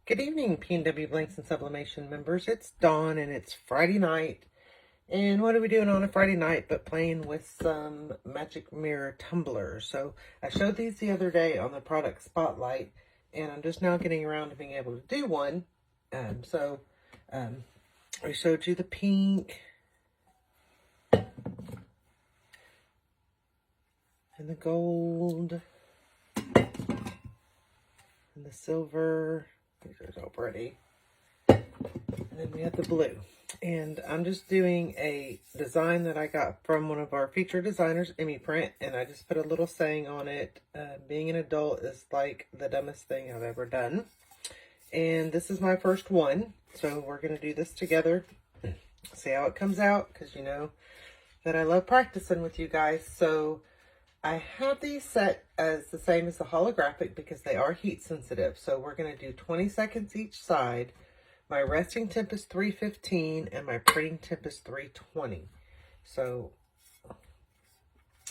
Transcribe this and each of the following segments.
Good evening, P&W Blanks and Sublimation members. It's Dawn and it's Friday night. And what are we doing on a Friday night but playing with some magic mirror tumblers? So I showed these the other day on the product spotlight, and I'm just now getting around to being able to do one. I showed you the pink and the gold and the silver. These are all pretty. And then we have the blue. And I'm just doing a design that I got from one of our featured designers, Emmy Print, and I just put a little saying on it. Being an adult is like the dumbest thing I've ever done. And this is my first one, so we're going to do this together. See how it comes out, because you know that I love practicing with you guys. So I have these set as the same as the holographic because they are heat sensitive. So we're going to do 20 seconds each side. My resting temp is 315 and my printing temp is 320. So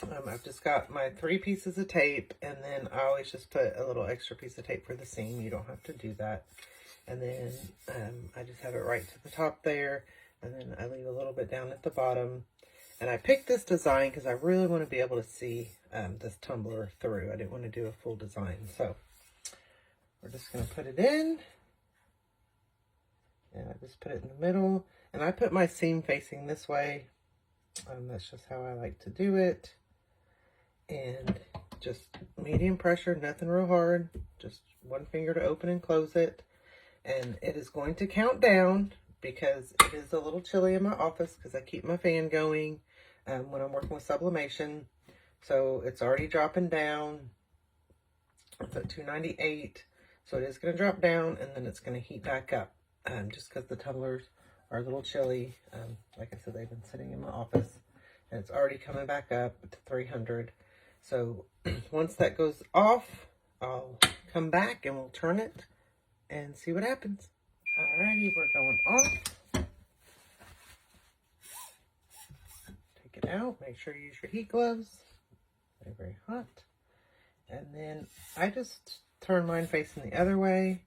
I've just got my 3 pieces of tape, and then I always just put a little extra piece of tape for the seam. You don't have to do that. And then I just have it right to the top there, and then I leave a little bit down at the bottom. And I picked this design because I really want to be able to see this tumbler through. I didn't want to do a full design. So we're just going to put it in. And I just put it in the middle. And I put my seam facing this way. That's just how I like to do it. And just medium pressure, nothing real hard. Just one finger to open and close it. And it is going to count down because it is a little chilly in my office because I keep my fan going when I'm working with sublimation. So it's already dropping down. It's at 298. So it is going to drop down, and then it's going to heat back up just because the tumblers are a little chilly. Like I said, they've been sitting in my office, and it's already coming back up to 300. So once that goes off, I'll come back and we'll turn it and see what happens. Alrighty, we're going off. Take it out. Make sure you use your heat gloves. Very, very hot. And then I just turn mine facing the other way.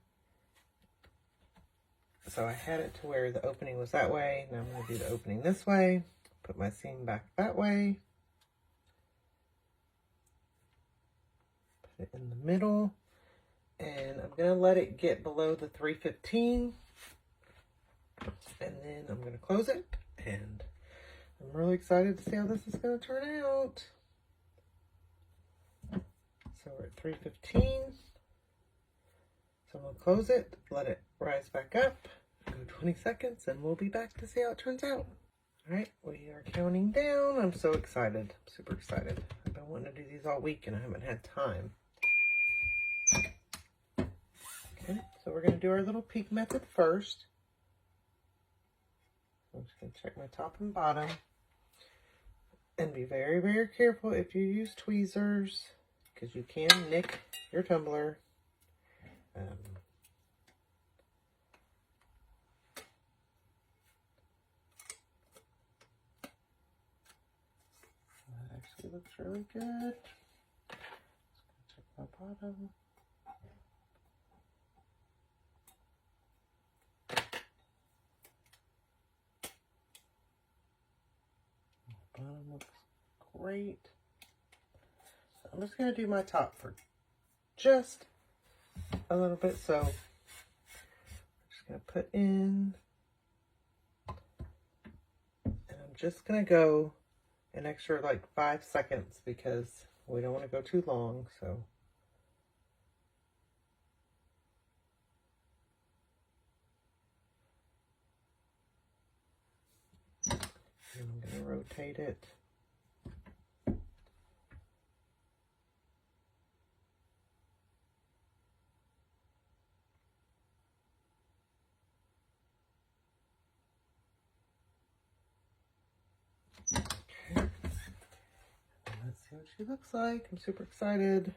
So I had it to where the opening was that way. Now I'm going to do the opening this way. Put my seam back that way. Put it in the middle. And I'm going to let it get below the 315. And then I'm going to close it. And I'm really excited to see how this is going to turn out. So we're at 315. So I'm going to close it, let it rise back up, go 20 seconds, and we'll be back to see how it turns out. All right, we are counting down. I'm so excited. I'm super excited. I've been wanting to do these all week, and I haven't had time. Okay, so we're going to do our little peak method first. I'm just going to check my top and bottom. And be very, very careful if you use tweezers, because you can nick your tumbler. That actually looks really good. Just check my bottom. Bottom looks great. So I'm just going to do my top for just a little bit. So I'm just going to put in, and I'm just going to go an extra like 5 seconds because we don't want to go too long. So and I'm going to rotate it. Okay. Let's see what she looks like. I'm super excited.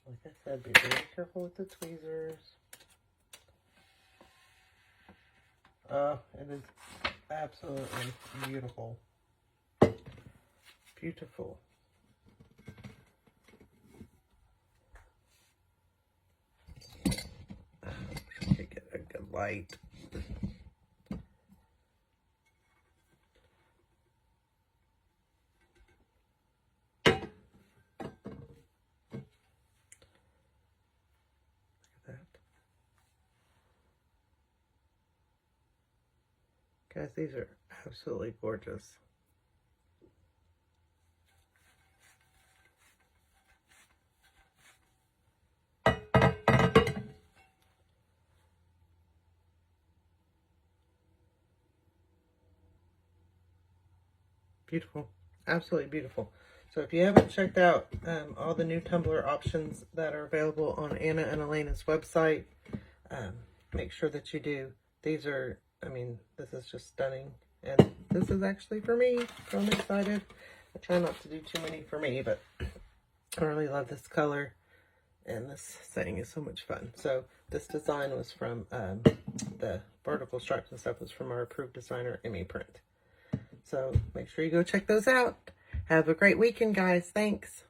Like I said, be very careful with the tweezers. It is absolutely beautiful. Beautiful. To get a good light. Guys, these are absolutely gorgeous. Beautiful. Absolutely beautiful. So if you haven't checked out all the new tumbler options that are available on Anna and Elena's website, make sure that you do. These are, I mean, this is just stunning. And this is actually for me, so I'm excited. I try not to do too many for me, but I really love this color. And this setting is so much fun. So this design was from, the vertical stripes and stuff was from our approved designer, Emmy Print. So make sure you go check those out. Have a great weekend, guys. Thanks.